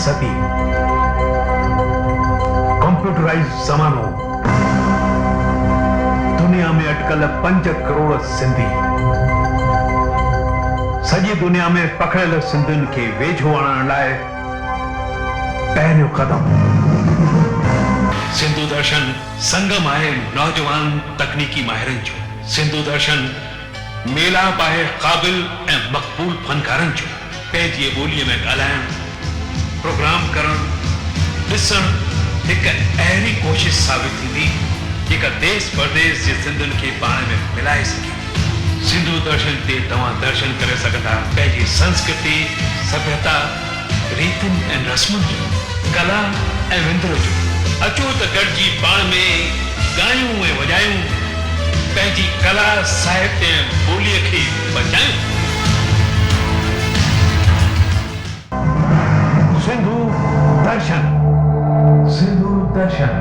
सदी कंप्यूटराइज ज़मानो दुनिया में अटकल 5 करोड़ सिंधी सॼी दुनिया में पकड़ियल सिंधियुनि खे वेझो आणण लाइ पहिरियों कदम सिंधु दर्शन संगम आहे नौजवान तकनीकी माहिरनि जो। सिंधु दर्शन मेलाप आहे क़ाबिल ऐं मक़बूल फनकारनि जो। पंहिंजी ॿोलीअ में ॻाल्हाइण प्रोग्राम करण ॾिसण हिकु अहिड़ी कोशिश साबित थींदी जेका देश परदेश जे सिंधियुनि खे पाण में मिलाए सघे। सिंधु दर्शन ते तव्हां दर्शन करे सघंदा पंहिंजी संस्कृति सभ्यता रीतियुनि ऐं रस्मुनि जो कला ऐं विंदुर जो। अचो त गॾिजी पाण में ॻायूं ऐं वॼायूं पंहिंजी कला साहित्य ऐं ॿोलीअ खे बचायूं। सिंधु दर्शन सिंधु दर्शन।